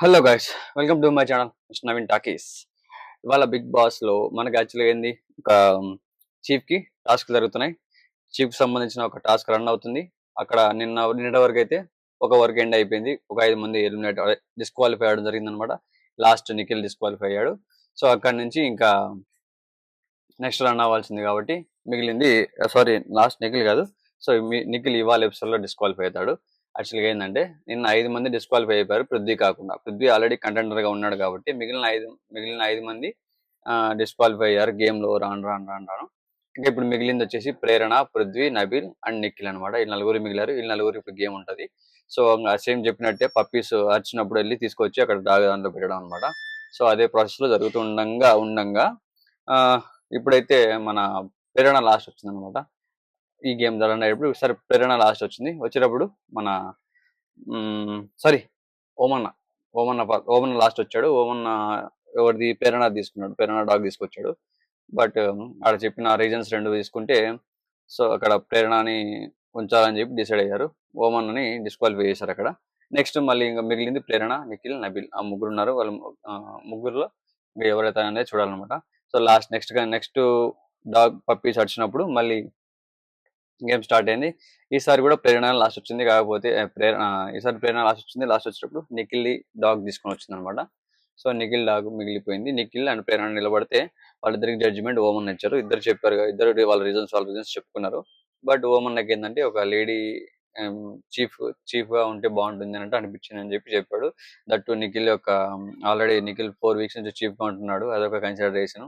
Hello guys, welcome to my channel mister Naveen talkies. ఇవాళ big బాస్లో మనకి యాక్చువల్గా ఏంది ఒక చీఫ్కి టాస్క్ జరుగుతున్నాయి. చీఫ్కి సంబంధించిన ఒక టాస్క్ రన్ అవుతుంది. అక్కడ నిన్నటి వరకు అయితే ఒక వర్క్ ఎండ్ అయిపోయింది. ఒక 5 మంది ఎలిమినేట్ డిస్క్వాలిఫై అవ్వడం జరిగిందనమాట. లాస్ట్ నిఖిల్ డిస్క్వాలిఫై అయ్యాడు. సో అక్కడి నుంచి ఇంకా నెక్స్ట్ రన్ అవ్వాల్సింది కాబట్టి మిగిలింది. సారీ, లాస్ట్ నిఖిల్ కాదు. సో నిఖిల్ ఇవాళ ఎపిసోడ్లో డిస్క్వాలిఫై అవుతాడు. యాక్చువల్గా ఏంటంటే నిన్న 5 మంది డిస్క్వాలిఫై అయిపోయారు, పృథ్వీ కాకుండా. పృథ్వీ ఆల్రెడీ కంటెండర్గా ఉన్నాడు కాబట్టి మిగిలిన ఐదు మంది డిస్క్వాలిఫై అయ్యారు గేమ్లో రాను రాను రాను రాను. ఇంకా ఇప్పుడు మిగిలింది వచ్చేసి ప్రేరణ, పృథ్వీ, నబీల్ అండ్ నిఖిల్ అనమాట. ఈ నలుగురు మిగిలారు. ఈ నలుగురు ఇప్పుడు గేమ్ ఉంటుంది. సో సేమ్ చెప్పినట్టే పప్పీస్ వచ్చినప్పుడు వెళ్ళి తీసుకొచ్చి అక్కడ దాంట్లో పెట్టడం అనమాట. సో అదే ప్రాసెస్లో జరుగుతుండగా ఆ, ఇప్పుడైతే మన ప్రేరణ లాస్ట్ వచ్చింది అనమాట. ఈ గేమ్ రన్ అయ్యేటప్పుడు సరే ప్రేరణ లాస్ట్ వచ్చేటప్పుడు మన సారీ ఓమన్న ఓమన్న లాస్ట్ వచ్చాడు. ఓమన్న ఎవరిది ప్రేరణ తీసుకున్నాడు, ప్రేరణ డాగ్ తీసుకొచ్చాడు. బట్ ఆడ చెప్పిన రీజన్స్ రెండు తీసుకుంటే సో అక్కడ ప్రేరణని ఉంచాలని చెప్పి డిసైడ్ అయ్యారు. ఓమన్నని డిస్క్వాలిఫై చేశారు అక్కడ. నెక్స్ట్ మళ్ళీ ఇంకా మిగిలింది ప్రేరణ, నిఖిల్, నబిల్. ఆ ముగ్గురు ఉన్నారు. వాళ్ళు ముగ్గురులో ఇంకా ఎవరైతే అనేది చూడాలన్నమాట. సో నెక్స్ట్ డాగ్ పప్పీస్ వచ్చినప్పుడు మళ్ళీ గేమ్ స్టార్ట్ అయింది. ఈసారి కూడా ప్రేరణ లాస్ట్ వచ్చింది. కాకపోతే ఈసారి ప్రేరణ లాస్ట్ వచ్చింది. లాస్ట్ వచ్చేటప్పుడు నిఖిల్ డాగ్ తీసుకొని వచ్చింది అనమాట. సో నిఖిల్ డాగ్ మిగిలిపోయింది. నిఖిల్ అండ్ ప్రేరణ నిలబడితే వాళ్ళిద్దరికి జడ్జిమెంట్ ఓమన్ ఇచ్చారు. ఇద్దరు చెప్పారు, ఇద్దరు వాళ్ళ రీజన్స్ చెప్పుకున్నారు. బట్ ఓమన్నకి ఏంటంటే ఒక లేడీ చీఫ్ గా ఉంటే బాగుంటుంది అంటే అనిపించింది అని చెప్పాడు. దట్టు నిఖిల్ యొక్క ఆల్రెడీ నిఖిల్ 4 weeks నుంచి చీఫ్ గా ఉంటున్నాడు. అదొక కన్సిడరేషన్.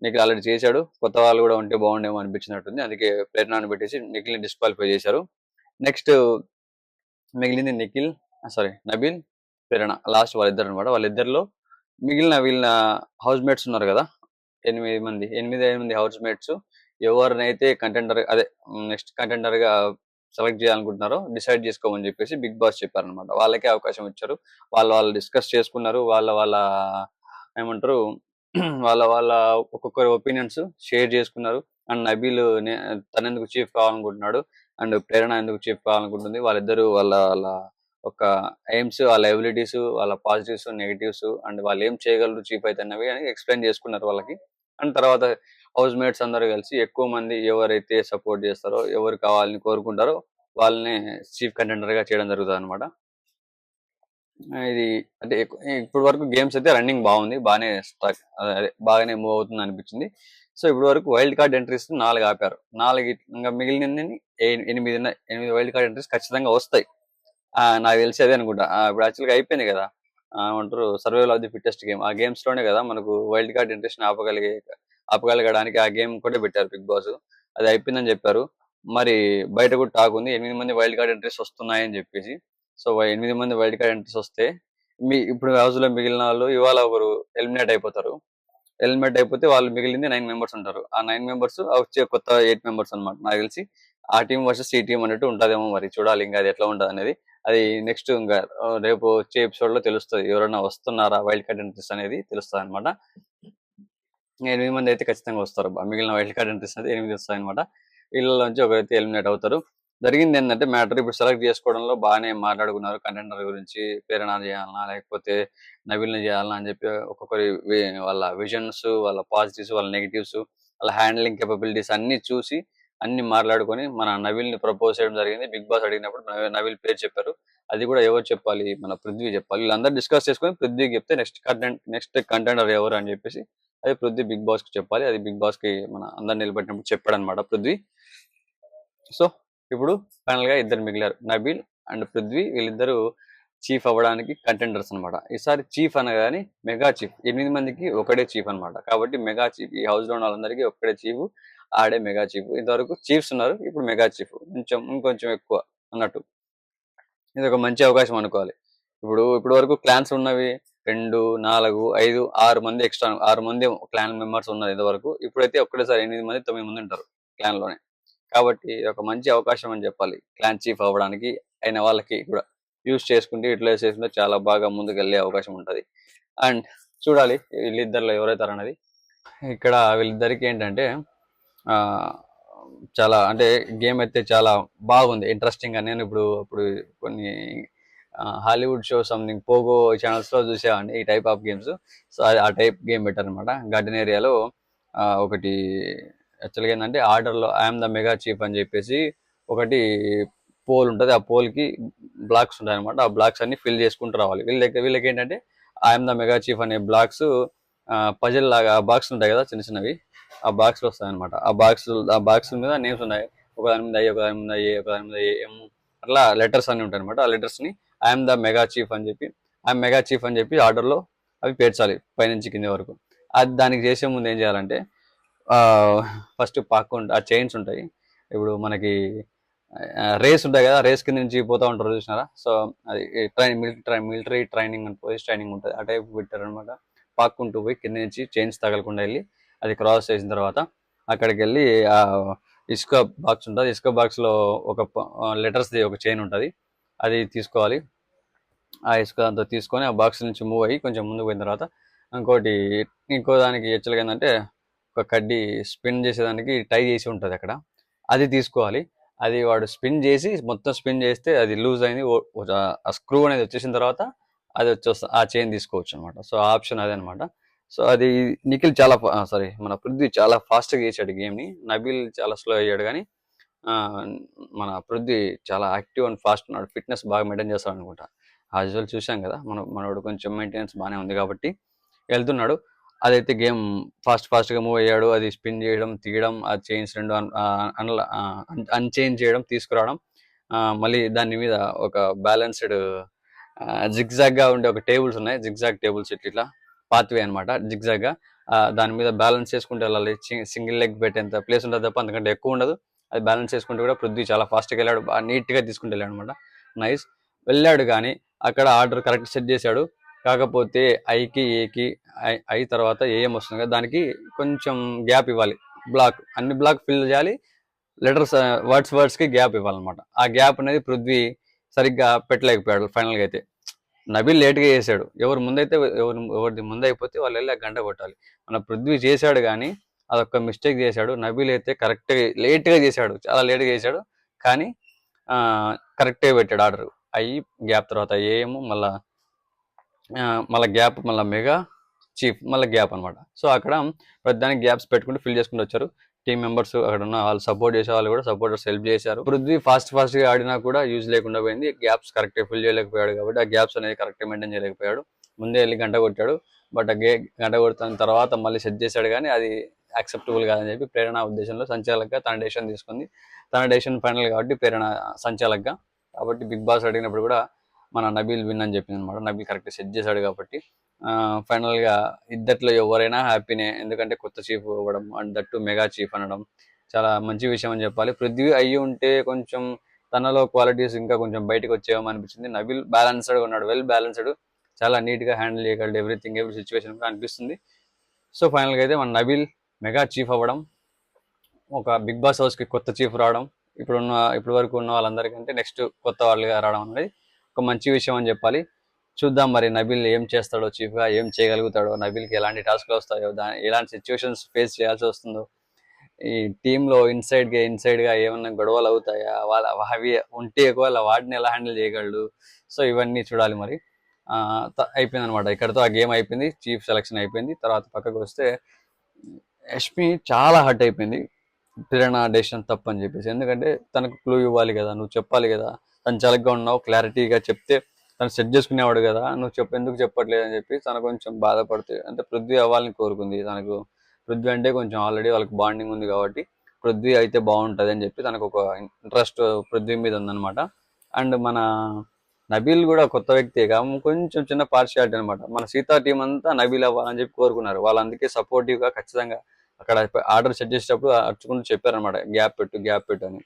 నిఖిల్ ఆల్రెడీ చేశాడు. కొత్త వాళ్ళు కూడా ఉంటే బాగుండేమో అనిపించినట్టుంది. అందుకే ప్రేరణను పెట్టేసి నిఖిల్ని డిస్క్వాలిఫై చేశారు. నెక్స్ట్ మిగిలింది నబీల్, ప్రేరణ. లాస్ట్ వాళ్ళిద్దరు అనమాట. వాళ్ళిద్దరిలో మిగిలిన హౌస్ మేట్స్ ఉన్నారు కదా, 8 మంది హౌస్ మేట్స్. ఎవరినైతే కంటెండర్ అదే నెక్స్ట్ కంటెండర్ గా సెలెక్ట్ చేయాలనుకుంటున్నారో డిసైడ్ చేసుకోమని చెప్పేసి బిగ్ బాస్ చెప్పారనమాట. వాళ్ళకే అవకాశం ఇచ్చారు. వాళ్ళు డిస్కస్ చేసుకున్నారు. వాళ్ళ ఏమంటారు వాళ్ళ ఒక్కొక్కరి ఒపీనియన్స్ షేర్ చేసుకున్నారు. అండ్ నబీల్ తనెందుకు చీఫ్ కావాలనుకుంటున్నాడు, అండ్ ప్రేరణ ఎందుకు చీఫ్ కావాలనుకుంటుంది. వాళ్ళిద్దరూ వాళ్ళ ఒక ఎయిమ్స్, వాళ్ళ ఎబిలిటీస్, వాళ్ళ పాజిటివ్స్, నెగిటివ్స్, అండ్ వాళ్ళు ఏం చేయగలరు చీఫ్ అయితే అన్నవి అని ఎక్స్ప్లెయిన్ చేసుకున్నారు వాళ్ళకి. అండ్ తర్వాత హౌస్ మేట్స్ అందరూ కలిసి ఎక్కువ మంది ఎవరైతే సపోర్ట్ చేస్తారో, ఎవరు కావాలని కోరుకుంటారో వాళ్ళని చీఫ్ కంటెండర్ గా చేయడం జరుగుతుంది అనమాట. ఇది అంటే ఇప్పుడు వరకు గేమ్స్ అయితే రన్నింగ్ బాగుంది, బాగానే మూవ్ అవుతుంది అనిపించింది. సో ఇప్పుడు వరకు వైల్డ్ కార్డ్ ఎంట్రీస్ 4 ఆపారు. 4 ఇంకా మిగిలిన 8 వైల్డ్ కార్డ్ ఎంట్రీస్ ఖచ్చితంగా వస్తాయి. నాకు తెలిసి అదే అనుకుంటా. ఇప్పుడు యాక్చువల్గా అయిపోయింది కదా, ఏమంటారు survival of the fittest game. ఆ గేమ్స్ లోనే కదా మనకు వైల్డ్ కార్డ్ ఎంట్రీస్ ఆపగలగడానికి ఆ గేమ్ కూడా పెట్టారు బిగ్ బాస్. అది అయిపోయిందని చెప్పారు. మరి బయట కూడా టాక్ ఉంది 8 మంది వైల్డ్ కార్డ్ ఎంట్రీస్ వస్తున్నాయని చెప్పేసి. సో 8 మంది వైల్డ్ కార్డ్ ఎంట్రీస్ వస్తే ఇప్పుడు హౌస్ లో మిగిలిన వాళ్ళు ఇవాళ ఒకరు ఎలిమినేట్ అయిపోతారు. ఎలిమినేట్ అయిపోతే వాళ్ళు మిగిలింది 9 members ఉంటారు. ఆ 9 members వచ్చే కొత్త 8 members అనమాట. నాకు తెలిసి ఆ టీం వర్సెస్ ఈ టీం అన్నట్టు ఉంటదేమో, మరి చూడాలి ఇంకా అది ఎట్లా ఉంటది అనేది. అది నెక్స్ట్ ఇంకా రేపు వచ్చే ఎపిసోడ్ లో తెలుస్తుంది. ఎవరైనా వస్తున్నారా వైల్డ్ కార్డ్ ఎంట్రీస్ అనేది తెలుస్తుంది అనమాట. 8 మంది అయితే ఖచ్చితంగా వస్తారు. మిగిలిన వైల్డ్ కార్డ్ ఎంట్రీస్ అయితే 8 వస్తాయి అనమాట. వీళ్ళలోంచి ఒకరైతే ఎలిమినేట్ అవుతారు. జరిగింది ఏంటంటే మ్యాటర్ ఇప్పుడు సెలెక్ట్ చేసుకోవడంలో బాగానే మాట్లాడుకున్నారు. కంటెండర్ గురించి ప్రేరణ చేయాలన్నా లేకపోతే నవీల్ని చేయాలన్నా అని చెప్పి ఒక్కొక్కరి వాళ్ళ విజన్స్, వాళ్ళ పాజిటివ్స్, వాళ్ళ నెగిటివ్స్, వాళ్ళ హ్యాండ్లింగ్ కేపబిలిటీస్ అన్ని చూసి అన్ని మాట్లాడుకొని మన నవీల్ని ప్రపోజ్ చేయడం జరిగింది. బిగ్ బాస్ అడిగినప్పుడు నవీల్ పేరు చెప్పారు. అది కూడా ఎవరు చెప్పాలి, మన పృథ్వీ చెప్పాలి. వీళ్ళందరూ డిస్కస్ చేసుకొని పృథ్వీకి చెప్తే నెక్స్ట్ కంటెండర్ ఎవరు అని చెప్పేసి అది పృథ్వీ బిగ్ బాస్ కి చెప్పాలి. అది బిగ్ బాస్ కి మన అందరు నిలబెట్టినప్పుడు చెప్పాడు అనమాట పృథ్వీ. సో ఇప్పుడు ఫైనల్ గా ఇద్దరు మిగిలారు, నబీల్ అండ్ పృథ్వీ. వీళ్ళిద్దరూ చీఫ్ అవ్వడానికి కంటెండర్స్ అనమాట. ఈసారి చీఫ్ అనగానే మెగా చీఫ్, 8 మందికి ఒకటే చీఫ్ అనమాట. కాబట్టి మెగా చీఫ్, ఈ హౌస్ లో ఉన్న వాళ్ళందరికీ ఒక్కడే చీఫ్, ఆడే మెగా చీఫ్. ఇంతవరకు చీఫ్స్ ఉన్నారు, ఇప్పుడు మెగా చీఫ్ ఇంకొంచెం ఎక్కువ అన్నట్టు. ఇది ఒక మంచి అవకాశం అనుకోవాలి. ఇప్పుడు వరకు క్లాన్స్ ఉన్నవి 2, 4, 5, 6 మంది ఎక్స్ట్రా, 6 మంది క్లాన్ మెంబర్స్ ఉన్నారు ఇంతవరకు. ఇప్పుడైతే ఒక్కటేసారి 8 మంది, 9 మంది ఉంటారు క్లాన్ లోనే. కాబట్టి ఒక మంచి అవకాశం అని చెప్పాలి క్లాన్ చీఫ్ అవ్వడానికి. అయిన వాళ్ళకి కూడా యూజ్ చేసుకుంటే, యూటిలైజ్ చేసుకుంటే చాలా బాగా ముందుకు వెళ్ళే అవకాశం ఉంటుంది. అండ్ చూడాలి వీళ్ళిద్దరిలో ఎవరైతారన్నది. ఇక్కడ వీళ్ళిద్దరికి ఏంటంటే ఆ చాలా అంటే గేమ్ అయితే చాలా బాగుంది, ఇంట్రెస్టింగ్ గా. నేను ఇప్పుడు కొన్ని హాలీవుడ్ షో సంథింగ్ పోగో ఛానల్స్లో చూసేవాడిని ఈ టైప్ ఆఫ్ గేమ్స్. సో అది ఆ టైప్ గేమ్ పెట్టారు అనమాట. గార్డెన్ ఏరియాలో ఒకటి యాక్చువల్గా ఏంటంటే ఆర్డర్లో ఐఎమ్ ద మెగా చీఫ్ అని చెప్పేసి ఒకటి పోల్ ఉంటుంది. ఆ పోల్కి బ్లాక్స్ ఉంటాయి అనమాట. ఆ బ్లాక్స్ అన్ని ఫిల్ చేసుకుంటూ రావాలి. వీళ్ళకి ఏంటంటే ఐఎమ్ ద మెగా చీఫ్ అనే బ్లాక్స్ పజిల్ లాగా బాక్స్ ఉంటాయి కదా చిన్న చిన్నవి, ఆ బాక్స్లు వస్తాయి అనమాట. ఆ బాక్స్ మీద నేమ్స్ ఉన్నాయి. ఒక దాని మీద ఐ, ఒక దాని మీద ఏ, ఒక దాని మీద ఏం, అట్లా లెటర్స్ అన్ని ఉంటాయి అనమాట. ఆ లెటర్స్ ని ఐఎమ్ ద మెగా చీఫ్ అని చెప్పి ఐఎమ్ మెగా చీఫ్ అని చెప్పి ఆర్డర్లో అవి పేర్చాలి పైనుంచి కింది వరకు. అది దానికి చేసే ముందు ఏం చేయాలంటే ఫస్ట్ పాక్కుంటూ ఆ చైన్స్ ఉంటాయి. ఇప్పుడు మనకి రేస్ ఉంటాయి కదా, రేస్ కింద నుంచి పోతా ఉంటారు చూసినారా. సో అది military training and police training ఉంటుంది, ఆ టైప్ పెట్టారు అనమాట. పాక్కుంటూ పోయి కింద నుంచి చైన్స్ తగలకుండా వెళ్ళి అది క్రాస్ చేసిన తర్వాత అక్కడికి వెళ్ళి ఆ ఇసుక బాక్స్ ఉంటుంది. ఇసుక బాక్స్లో ఒక లెటర్స్ది ఒక చైన్ ఉంటుంది, అది తీసుకోవాలి. ఆ ఇసుక అంతా తీసుకొని ఆ బాక్స్ నుంచి మూవ్ అయ్యి కొంచెం ముందుకు పోయిన తర్వాత ఇంకో దానికి యాక్చువల్గా ఏంటంటే ఒక కడ్డీ స్పిన్ చేసేదానికి టై చేసి ఉంటుంది అక్కడ, అది తీసుకోవాలి. అది వాడు స్పిన్ చేసి మొత్తం స్పిన్ చేస్తే అది లూజ్ అయింది, ఆ స్క్రూ అనేది వచ్చేసిన తర్వాత అది వచ్చేస్తా ఆ చైన్ తీసుకోవచ్చు అనమాట. సో ఆ ఆప్షన్ అదే అనమాట. సో అది నిఖిల్ చాలా మన పృథ్వీ చాలా ఫాస్ట్గా చేశాడు గేమ్ని. నబీల్ చాలా స్లో అయ్యాడు కానీ మన పృథ్వీ చాలా యాక్టివ్ అండ్ ఫాస్ట్ ఉన్నాడు. ఫిట్నెస్ బాగా మెయింటైన్ చేస్తాడు అనుకుంటా. యాజువల్ చూసాం కదా, మనోడు కొంచెం మెయింటెనెన్స్ బాగానే ఉంది కాబట్టి వెళ్తున్నాడు. అదైతే గేమ్ ఫాస్ట్గా మూవ్ అయ్యాడు. అది స్పిన్ చేయడం, తీయడం, ఆ చైన్స్ రెండు అన్చేంజ్ చేయడం, తీసుకురావడం, మళ్ళీ దాని మీద ఒక బ్యాలెన్స్డ్ జిగ్జాగ్గా ఉండే ఒక టేబుల్స్ ఉన్నాయి, జిగ్జాగ్ టేబుల్స్ ఇట్లా పాత్వే అనమాట. జిగ్జాగ్గా దాని మీద బ్యాలెన్స్ చేసుకుంటూ వెళ్ళాలి. సింగిల్ లెగ్ పెట్టేంత ప్లేస్ ఉంటుంది తప్ప అంతకంటే ఎక్కువ ఉండదు. అది బ్యాలెన్స్ చేసుకుంటూ కూడా పృథ్వీ చాలా ఫాస్ట్గా వెళ్ళాడు, బాగా నీట్గా తీసుకుంటూ వెళ్ళాడు అనమాట. నైస్ వెళ్ళాడు కానీ అక్కడ ఆర్డర్ కరెక్ట్ సెట్ చేశాడు. కాకపోతే ఐకి ఏకి ఐ తర్వాత ఏఎం వస్తుంది కదా, దానికి కొంచెం గ్యాప్ ఇవ్వాలి. అన్ని బ్లాక్ ఫిల్ చేయాలి, లెటర్స్ వర్డ్స్కి గ్యాప్ ఇవ్వాలన్నమాట. ఆ గ్యాప్ అనేది పృథ్వీ సరిగ్గా పెట్టలేకపోయాడు. ఫైనల్గా అయితే నబీల్ లేట్గా చేశాడు. ఎవరిది ముందు అయిపోతే వాళ్ళు వెళ్ళి ఆ గంట కొట్టాలి. మన పృథ్వీ చేశాడు కానీ అదొక మిస్టేక్ చేశాడు. నబీల్ అయితే కరెక్ట్గా లేట్గా చేశాడు, చాలా లేట్గా చేశాడు కానీ కరెక్ట్గా పెట్టాడు ఆర్డర్. అయ్యి గ్యాప్ తర్వాత ఏమో మళ్ళీ గ్యాప్, మళ్ళీ మెగా చీఫ్, మళ్ళీ గ్యాప్ అనమాట. సో అక్కడ ప్రతిదానికి గ్యాప్స్ పెట్టుకుంటూ ఫిల్ చేసుకుంటూ వచ్చారు. టీం మెంబర్స్ అక్కడ ఉన్న వాళ్ళు సపోర్ట్ చేసే వాళ్ళు కూడా సపోర్టర్స్ హెల్ప్ చేశారు. పృథ్వీ ఫాస్ట్గా ఆడినా కూడా యూజ్ లేకుండా పోయింది. గ్యాప్స్ కరెక్ట్గా ఫిల్ చేయలేకపోయాడు కాబట్టి ఆ గ్యాప్స్ అనేది కరెక్ట్గా మెయింటైన్ చేయలేకపోయాడు. ముందే వెళ్ళి గంట కొట్టాడు, బట్ గంట కొడుతున్న తర్వాత మళ్ళీ సెట్ చేశాడు కానీ అది యాక్సెప్టబుల్ కాదని చెప్పి ప్రేరణ ఉద్దేశంలో సంచాలకుగా తన డెసిషన్ తీసుకుంది. తన డెసిషన్ ఫైనల్ కాబట్టి ప్రేరణ సంచాలకుగా. కాబట్టి బిగ్ బాస్ అడిగినప్పుడు కూడా మన నబీల్ విన్ అని చెప్పింది అనమాట. నబీల్ కరెక్ట్ సెట్ చేశాడు కాబట్టి ఫైనల్గా ఇద్దట్లో ఎవరైనా హ్యాపీనే. ఎందుకంటే కొత్త చీఫ్ అవ్వడం అండ్ దట్టు మెగా చీఫ్ అనడం చాలా మంచి విషయం అని చెప్పాలి. పృథ్వీ అయ్యి ఉంటే కొంచెం తనలో క్వాలిటీస్ ఇంకా కొంచెం బయటకు వచ్చేమో అనిపించింది. నబీల్ బ్యాలెన్స్డ్గా ఉన్నాడు, వెల్ బ్యాలెన్స్డ్, చాలా నీట్గా హ్యాండిల్ చేయగలడు ఎవ్రీ సిచ్యువేషన్ అనిపిస్తుంది. సో ఫైనల్గా అయితే మన నబీల్ మెగా చీఫ్ అవ్వడం, ఒక బిగ్ బాస్ హౌస్కి కొత్త చీఫ్ రావడం, ఇప్పటి వరకు ఉన్న వాళ్ళందరికంటే నెక్స్ట్ కొత్త వాళ్ళుగా రావడం అనేది ఒక మంచి విషయం అని చెప్పాలి. చూద్దాం మరి నబీల్ ఏం చేస్తాడో, చీఫ్గా ఏం చేయగలుగుతాడో, నబీల్కి ఎలాంటి టాస్క్లు వస్తాయో, ఎలాంటి సిచ్యువేషన్స్ ఫేస్ చేయాల్సి వస్తుందో, ఈ టీంలో ఇన్సైడ్గా ఏమన్నా గొడవలు అవుతాయా, అవి ఉంటే ఒకవేళ వాటిని ఎలా హ్యాండిల్ చేయగలడు. సో ఇవన్నీ చూడాలి మరి. అయిపోయింది అనమాట, ఇక్కడతో ఆ గేమ్ అయిపోయింది. చీఫ్ సెలక్షన్ అయిపోయింది. తర్వాత పక్కకు వస్తే యష్మి చాలా హర్ట్ అయిపోయింది ప్రేరణ డెసిషన్ తప్పని చెప్పేసి. ఎందుకంటే తనకు క్లూ ఇవ్వాలి కదా, నువ్వు చెప్పాలి కదా, తను చలగ్గా ఉన్నావు, క్లారిటీగా చెప్తే తను సెట్ చేసుకునేవాడు కదా, నువ్వు ఎందుకు చెప్పట్లేదు అని చెప్పి తను కొంచెం బాధపడుతుంది. అంటే పృథ్వీ అవ్వాలని కోరుకుంది. తనకు పృథ్వీ అంటే కొంచెం ఆల్రెడీ వాళ్ళకి బాండింగ్ ఉంది కాబట్టి పృథ్వీ అయితే బాగుంటుంది అని చెప్పి తనకు ఒక ఇంట్రెస్ట్ పృథ్వీ మీద ఉందన్నమాట. అండ్ మన నబీల్ కూడా కొత్త వ్యక్తి కొంచెం చిన్న పార్షియాలిటీ అనమాట. మన సీతా టీం అంతా నబీల్ అవ్వాలని చెప్పి కోరుకున్నారు. వాళ్ళు అందుకే సపోర్టివ్గా ఖచ్చితంగా అక్కడ ఆర్డర్ సెట్ చేసేటప్పుడు అర్చుకుంటూ చెప్పారనమాట, గ్యాప్ పెట్టు అని.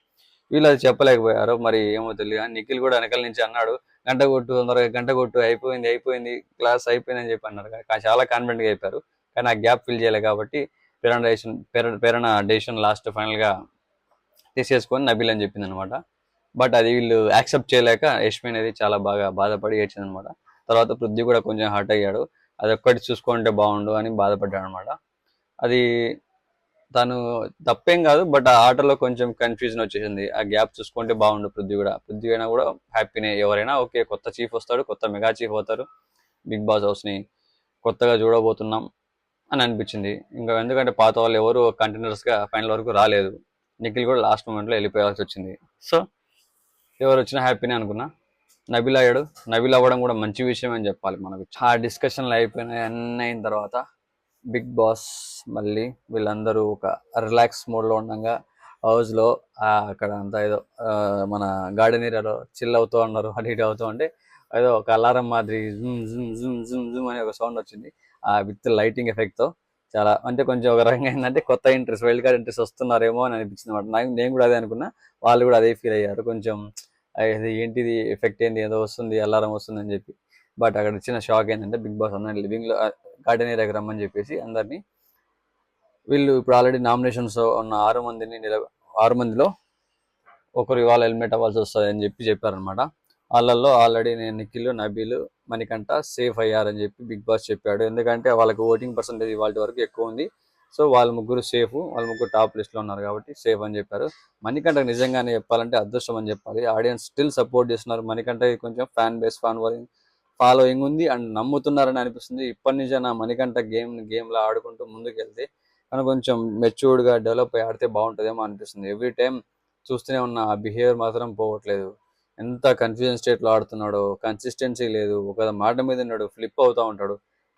వీళ్ళు అది చెప్పలేకపోయారు, మరి ఏమో తెలియదు. నిఖిల్ కూడా వెనకాల నుంచి అన్నాడు, గంట కొట్టు, తొందరగా గంట కొట్టు, అయిపోయింది క్లాస్ అయిపోయింది అని చెప్పి అన్నారు. చాలా కాన్ఫిడెంట్గా అయిపోయారు కానీ ఆ గ్యాప్ ఫిల్ చేయలేదు కాబట్టి ప్రేరణ డెసిషన్ లాస్ట్ ఫైనల్గా తీసేసుకొని నబీల్ అని చెప్పింది అనమాట. బట్ అది వీళ్ళు యాక్సెప్ట్ చేయలేక యష్మి అనేది చాలా బాగా బాధపడి ఏడ్చింది అనమాట. తర్వాత పృథ్వీ కూడా కొంచెం హర్ట్ అయ్యాడు, అది ఒక్కటి చూసుకుంటే బాగుండు అని బాధపడ్డాడు అనమాట. అది తను తప్పేం కాదు. బట్ ఆ ఆటలో కొంచెం కన్ఫ్యూజన్ వచ్చేసింది. ఆ గ్యాప్ చూసుకుంటే బాగుండు పృథ్వీ అయినా కూడా హ్యాపీనే. ఎవరైనా ఓకే, కొత్త చీఫ్ వస్తాడు, కొత్త మెగా చీఫ్ అవుతారు, బిగ్ బాస్ హౌస్ ని కొత్తగా చూడబోతున్నాం అని అనిపించింది. ఇంకా ఎందుకంటే పాత వాళ్ళు ఎవరు కంటెండర్స్ గా ఫైనల్ వరకు రాలేదు. నిఖిల్ కూడా లాస్ట్ మూమెంట్ లో వెళ్ళిపోయాల్సి వచ్చింది. సో ఎవరు వచ్చినా హ్యాపీనే అనుకున్నా. నబిల్ అయ్యాడు. నబిల్ అవ్వడం కూడా మంచి విషయం అని చెప్పాలి. మనకు ఆ డిస్కషన్లు అయిపోయినాయి. అన్నీ అయిన తర్వాత బిగ్ బాస్ మళ్ళీ వీళ్ళందరూ ఒక రిలాక్స్ మోడ్లో ఉండగా హౌస్లో అక్కడ అంతా ఏదో మన గార్డెన్ ఏరియాలో చిల్ అవుతూ ఉన్నారు. అటు ఇటు అవుతూ ఉంటే ఏదో ఒక అలారం మాదిరి జుమ్ జుమ్ జుమ్ జుమ్ జుమ్ అనే ఒక సౌండ్ వచ్చింది. ఆ విత్ లైటింగ్ ఎఫెక్ట్తో చాలా అంటే కొంచెం ఒక రకంగా ఏంటంటే కొత్త ఇంట్రెస్ట్, వైల్డ్ కార్డ్ ఇంట్రెస్ట్ వస్తున్నారేమో అని అనిపించింది అనమాట. నేను కూడా అదే అనుకున్నా. వాళ్ళు కూడా అదే ఫీల్ అయ్యారు. కొంచెం అది ఏంటిది ఎఫెక్ట్ ఏంది, ఏదో వస్తుంది, అలారం వస్తుంది అని చెప్పి. బట్ అక్కడ ఇచ్చిన షాక్ ఏంటంటే బిగ్ బాస్ అందరినీ లివింగ్లో గార్డెన్ ఏరియాకి రమ్మని చెప్పేసి అందరినీ వీళ్ళు ఇప్పుడు ఆల్రెడీ నామినేషన్స్ ఉన్న 6 మందిలో ఒకరు ఇవాళ హెల్మెట్ అవ్వాల్సి వస్తుంది అని చెప్పారనమాట. వాళ్ళల్లో ఆల్రెడీ నేను నిఖిల్, నబీల్, మణికంఠ సేఫ్ అయ్యారని చెప్పి బిగ్ బాస్ చెప్పాడు. ఎందుకంటే వాళ్ళకి ఓటింగ్ పర్సంటేజ్ ఇవాళ వరకు ఎక్కువ ఉంది. సో వాళ్ళ ముగ్గురు సేఫ్, వాళ్ళ ముగ్గురు టాప్ లిస్ట్లో ఉన్నారు కాబట్టి సేఫ్ అని చెప్పారు. మణికంఠ నిజంగానే చెప్పాలంటే అదృష్టం అని చెప్పాలి. ఆడియన్స్ స్టిల్ సపోర్ట్ చేస్తున్నారు. మణికంఠ కొంచెం ఫ్యాన్ బేస్ ఫాలోయింగ్ ఉంది అండ్ నమ్ముతున్నారని అనిపిస్తుంది. ఇప్పటి నుంచే నా మణికంఠ గేమ్లో ఆడుకుంటూ ముందుకు వెళ్తే కానీ కొంచెం మెచ్యూర్డ్గా డెవలప్ అయ్యి ఆడితే బాగుంటుందేమో అనిపిస్తుంది. ఎవ్రీ టైం చూస్తూనే ఉన్న ఆ బిహేవియర్ మాత్రం పోవట్లేదు. ఎంత కన్ఫ్యూజన్ స్టేట్లో ఆడుతున్నాడో, కన్సిస్టెన్సీ లేదు. ఒక మాట మీద ఉన్నాడు, ఫ్లిప్ అవుతూ ఉంటాడు.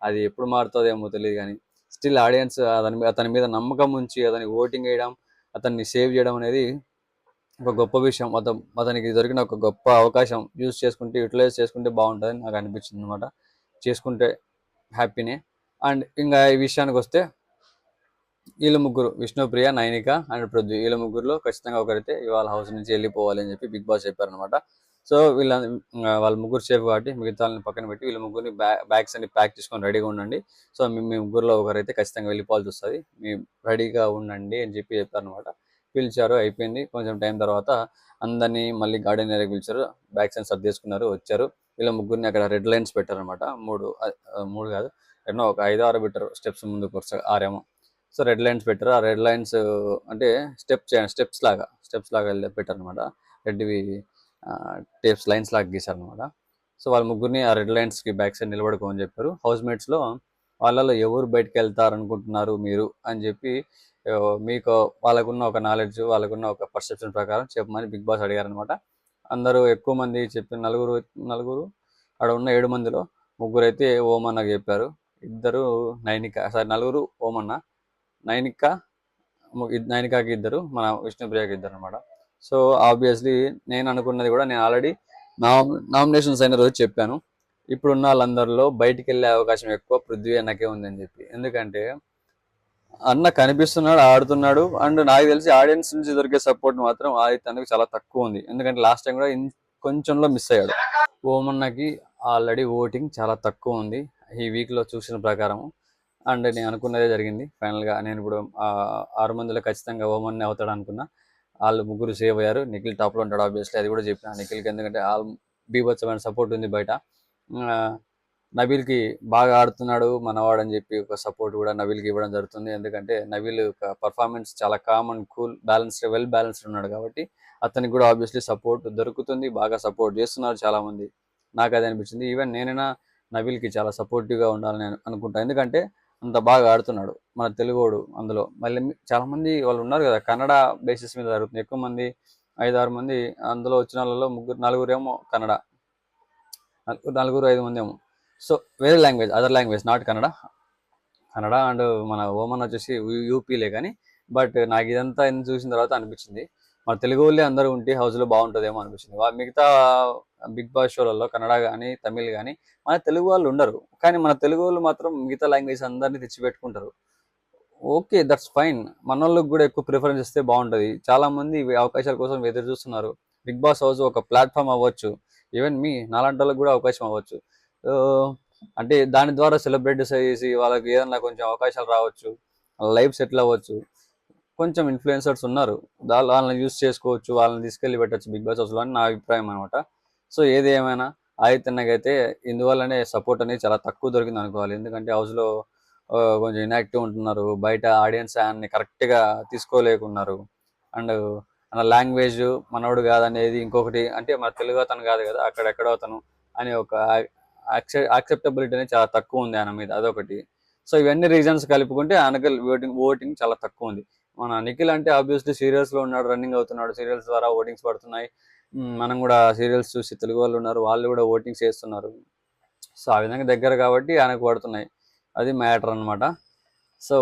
అది ఎప్పుడు మారుతుందేమో తెలియదు కానీ స్టిల్ ఆడియన్స్ అతని మీద నమ్మకం ఉంచి అతని ఓటింగ్ వేయడం, అతన్ని సేవ్ చేయడం అనేది ఒక గొప్ప విషయం. అతనికి దొరికిన ఒక గొప్ప అవకాశం యూటిలైజ్ చేసుకుంటే బాగుంటుందని నాకు అనిపించింది అనమాట. చేసుకుంటే హ్యాపీనే. అండ్ ఇంకా ఈ విషయానికి వస్తే వీళ్ళ ముగ్గురు విష్ణుప్రియ, నైనిక అండ్ పృథ్వీ, వీళ్ళ ముగ్గురులో ఖచ్చితంగా ఒకరైతే ఇవాళ హౌస్ నుంచి వెళ్ళిపోవాలి అని చెప్పి బిగ్ బాస్ చెప్పారనమాట. సో వాళ్ళ ముగ్గురు సేఫ్ కాబట్టి మిగతా వాళ్ళని పక్కన పెట్టి వీళ్ళ ముగ్గురిని బ్యాగ్స్ అన్ని ప్యాక్ చేసుకొని రెడీగా ఉండండి. సో మీ ముగ్గురులో ఒకరైతే ఖచ్చితంగా వెళ్ళిపోవాల్సి వస్తుంది, మీ రెడీగా ఉండండి అని చెప్పి చెప్పారనమాట. పిలిచారు, అయిపోయింది. కొంచెం టైం తర్వాత అందరినీ మళ్ళీ గార్డెన్ ఏరియాకి పిలిచారు. బ్యాగ్స్ అని సర్దేసుకున్నారు, వచ్చారు. వీళ్ళ ముగ్గురిని అక్కడ రెడ్ లైన్స్ పెట్టారనమాట. మూడు కాదు, ఎన్నో ఒక 5-6 పెట్టారు స్టెప్స్ ముందుకు వరుసగా, 6 సో రెడ్ లైన్స్ పెట్టారు. ఆ రెడ్ లైన్స్ అంటే స్టెప్స్ లాగా పెట్టారు అనమాట. రెడ్వి లైన్స్ లాగా గీసారు అనమాట. సో వాళ్ళ ముగ్గురిని ఆ రెడ్ లైన్స్కి బ్యాక్ సైడ్ నిలబడుకోమని చెప్పారు. హౌస్ మేట్స్లో వాళ్ళలో ఎవరు బయటకు వెళ్తారనుకుంటున్నారు మీరు అని చెప్పి మీకు వాళ్ళకున్న ఒక నాలెడ్జ్, వాళ్ళకున్న ఒక పర్సెప్షన్ ప్రకారం చెప్పమని బిగ్ బాస్ అడిగారనమాట. అందరూ ఎక్కువ మంది చెప్పిన నలుగురు అక్కడ ఉన్న 7 మందిలో ముగ్గురు అయితే ఓమన్నకి చెప్పారు. నలుగురు ఓమన్న, నైనిక నైనికాకి ఇద్దరు, మన విష్ణుప్రియకి ఇద్దరు అనమాట. సో ఆబ్వియస్లీ నేను అనుకున్నది కూడా నేను ఆల్రెడీ నామినేషన్స్ అయిన రోజు చెప్పాను. ఇప్పుడున్న వాళ్ళందరిలో బయటికి వెళ్ళే అవకాశం ఎక్కువ పృథ్వీ అన్నకే ఉందని చెప్పి. ఎందుకంటే అన్న కనిపిస్తున్నాడు, ఆడుతున్నాడు. అండ్ నాకు తెలిసి ఆడియన్స్ నుంచి దొరికే సపోర్ట్ మాత్రం ఆదిత్యన్నకి చాలా తక్కువ ఉంది. ఎందుకంటే లాస్ట్ టైం కూడా కొంచెంలో మిస్ అయ్యాడు. ఓమన్నకి ఆల్రెడీ ఓటింగ్ చాలా తక్కువ ఉంది ఈ వీక్లో చూసిన ప్రకారం. అండ్ నేను అనుకున్నదే జరిగింది ఫైనల్గా. నేను ఇప్పుడు 6 మందిలో ఖచ్చితంగా ఓమన్నే అవుతాడు అనుకున్నా. వాళ్ళు ముగ్గురు సేవ్ అయ్యారు. నిఖిల్ టాప్లో ఉంటాడు ఆబ్వియస్లీ, అది కూడా చెప్పిన నిఖిల్కి. ఎందుకంటే బీభత్సమైన సపోర్ట్ ఉంది బయట. నబీల్కి బాగా ఆడుతున్నాడు మనవాడు అని చెప్పి ఒక సపోర్ట్ కూడా నబీల్కి ఇవ్వడం జరుగుతుంది. ఎందుకంటే నబీల్ ఒక పర్ఫార్మెన్స్ చాలా calm and cool, well balanced ఉన్నాడు కాబట్టి అతనికి కూడా ఆబ్వియస్లీ సపోర్ట్ దొరుకుతుంది. బాగా సపోర్ట్ చేస్తున్నారు చాలామంది. నాకు అది అనిపించింది. ఈవెన్ నేనైనా నబీల్కి చాలా సపోర్టివ్గా ఉండాలని అనుకుంటా. ఎందుకంటే అంత బాగా ఆడుతున్నాడు మన తెలుగోడు. అందులో మళ్ళీ చాలామంది వాళ్ళు ఉన్నారు కదా, కన్నడ బేసిస్ మీద జరుగుతుంది. ఎక్కువ మంది 5-6 మంది అందులో వచ్చిన వాళ్ళలో నలుగురేమో కన్నడ, 5 మంది ఏమో. సో వేరే language, other language, not Kannada and మన ఓమన్ వచ్చేసి యూపీలే. కానీ బట్ నాకు ఇదంతా చూసిన తర్వాత అనిపించింది మన తెలుగు వాళ్ళే అందరూ ఉంటే హౌస్లో బాగుంటుందేమో అనిపించింది. మిగతా బిగ్ బాస్ షోలలో కన్నడ కానీ తమిళ్ కానీ మన తెలుగు వాళ్ళు ఉండరు. కానీ మన తెలుగు వాళ్ళు మాత్రం మిగతా లాంగ్వేజ్ అందరినీ తెచ్చిపెట్టుకుంటారు. Okay, that's fine. మన వాళ్ళకి కూడా ఎక్కువ ప్రిఫరెన్స్ ఇస్తే బాగుంటుంది. చాలామంది అవకాశాల కోసం ఎదురు చూస్తున్నారు. బిగ్ బాస్ హౌస్ ఒక ప్లాట్ఫామ్ అవ్వచ్చు. ఈవెన్ నాలాంటి వాళ్ళకి కూడా అవకాశం అవ్వచ్చు. అంటే దాని ద్వారా సెలబ్రిటీస్ అయ్యేసి వాళ్ళకి ఏదన్నా కొంచెం అవకాశాలు రావచ్చు, లైఫ్ సెటిల్ అవ్వచ్చు. కొంచెం ఇన్ఫ్లుయెన్సర్స్ ఉన్నారు, వాళ్ళని యూస్ చేసుకోవచ్చు, వాళ్ళని తీసుకెళ్ళి పెట్టచ్చు బిగ్ బాస్ హౌస్లో అని నా అభిప్రాయం అనమాట. సో ఏది ఏమైనా ఆదిత్యన్నకైతే ఇందువల్లనే సపోర్ట్ అనేది చాలా తక్కువ దొరికింది అనుకోవాలి. ఎందుకంటే హౌస్లో కొంచెం ఇన్యాక్టివ్ ఉంటున్నారు. బయట ఆడియన్స్ ఆయన్ని కరెక్ట్గా తీసుకోలేకున్నారు. అండ్ మన లాంగ్వేజ్ మనోడు కాదనేది ఇంకొకటి, అంటే మన తెలుగు అతను కాదు కదా, అక్కడెక్కడో అతను అని ఒక యాక్సెప్టబిలిటీ అనేది చాలా తక్కువ ఉంది ఆయన మీద, అదొకటి. సో ఇవన్నీ రీజన్స్ కలుపుకుంటే ఆయనకి ఓటింగ్ చాలా తక్కువ ఉంది. మన నిఖిల్ అంటే ఆబ్వియస్లీ సీరియల్స్లో ఉన్నాడు, రన్నింగ్ అవుతున్నాడు, సీరియల్స్ ద్వారా ఓటింగ్స్ పడుతున్నాయి. మనం కూడా సీరియల్స్ చూసి తెలుగు వాళ్ళు ఉన్నారు, వాళ్ళు కూడా ఓటింగ్స్ చేస్తున్నారు. సో ఆ విధంగా దగ్గర కాబట్టి ఆయనకు పడుతున్నాయి. అది మ్యాటర్ అనమాట. సో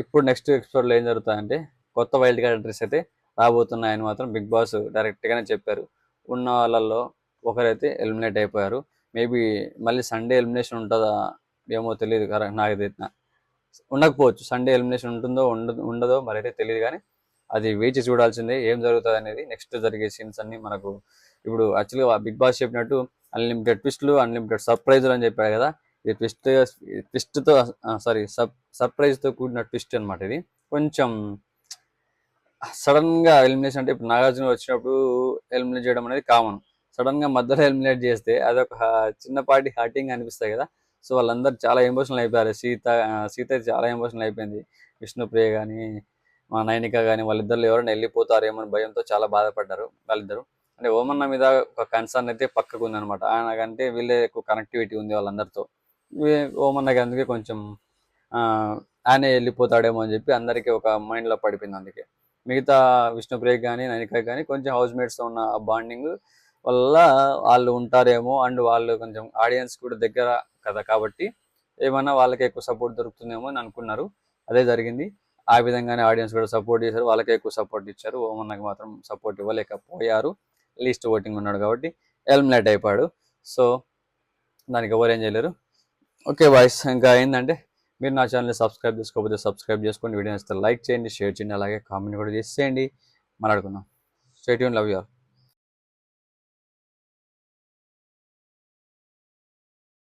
ఇప్పుడు నెక్స్ట్ ఎపిసోడ్లో ఏం జరుగుతుందంటే కొత్త వైల్డ్ కార్డ్ ఎంట్రీస్ అయితే రాబోతున్నాయని మాత్రం బిగ్ బాస్ డైరెక్ట్గానే చెప్పారు. ఉన్న వాళ్ళల్లో ఒకరైతే ఎలిమినేట్ అయిపోయారు. మేబీ మళ్ళీ సండే ఎలిమినేషన్ ఉంటుందా ఏమో తెలియదు, కరెక్ట్ నాకు తెలియదు. ఉండకపోవచ్చు, సండే ఎలిమినేషన్ ఉంటుందో ఉండదో మరైతే తెలియదు, కానీ అది వేచి చూడాల్సిందే ఏం జరుగుతుంది అనేది. నెక్స్ట్ జరిగే సీన్స్ అన్ని మనకు ఇప్పుడు యాక్చువల్గా బిగ్ బాస్ చెప్పినట్టు అన్లిమిటెడ్ ట్విస్ట్లు, అన్లిమిటెడ్ సర్ప్రైజులు అని చెప్పారు కదా. ఇది ట్విస్ట్తో సారీ సర్ప్రైజ్తో కూడిన ట్విస్ట్ అనమాట. ఇది కొంచెం సడన్గా ఎలిమినేషన్, అంటే ఇప్పుడు నాగార్జున వచ్చినప్పుడు ఎలిమినేట్ చేయడం అనేది కామన్. సడన్గా మధ్యలో ఎలిమినేట్ చేస్తే అదొక చిన్నపాటి హర్టింగ్ అనిపిస్తాయి కదా. సో వాళ్ళందరూ చాలా ఎమోషనల్ అయిపోయారు. సీత చాలా ఎమోషనల్ అయిపోయింది. విష్ణుప్రియ కానీ మా నైనిక కానీ వాళ్ళిద్దరు ఎవరైనా వెళ్ళిపోతారేమో అని భయంతో చాలా బాధపడ్డారు వాళ్ళిద్దరు. అంటే ఓమన్న మీద ఒక కన్సర్న్ అయితే పక్కకు ఉందన్నమాట. ఆయనకంటే వీళ్ళే ఎక్కువ కనెక్టివిటీ ఉంది వాళ్ళందరితో. ఓమన్నకి అందుకే కొంచెం ఆయనే వెళ్ళిపోతాడేమో అని చెప్పి అందరికీ ఒక మైండ్లో పడిపోయింది. అందుకే మిగతా విష్ణుప్రియకి కానీ నైనికకి కానీ కొంచెం హౌస్ మేట్స్తో ఉన్న బాండింగ్ వల్ల వాళ్ళు ఉంటారేమో, అండ్ వాళ్ళు కొంచెం ఆడియన్స్ కూడా దగ్గర కదా, కాబట్టి ఏమన్నా వాళ్ళకి ఎక్కువ సపోర్ట్ దొరుకుతుందేమో అని అనుకున్నారు. అదే జరిగింది. ఆ విధంగానే ఆడియన్స్ కూడా సపోర్ట్ చేశారు, వాళ్ళకే ఎక్కువ సపోర్ట్ ఇచ్చారు. ఓమన్నకి మాత్రం సపోర్ట్ ఇవ్వలేకపోయారు. లీస్ట్ ఓటింగ్ ఉన్నాడు కాబట్టి ఎలిమినేట్ అయిపోయాడు. సో దానికి ఎవరు ఏం చేయలేరు. ఓకే బాయ్స్, ఇంకా ఏంటంటే మీరు నా ఛానల్ని సబ్స్క్రైబ్ చేసుకోకపోతే సబ్స్క్రైబ్ చేసుకోండి, వీడియో నచ్చితే లైక్ చేయండి, షేర్ చేయండి, అలాగే కామెంట్ కూడా చేసేయండి. మాట్లాడుకుందాం. Stay tune, love you all.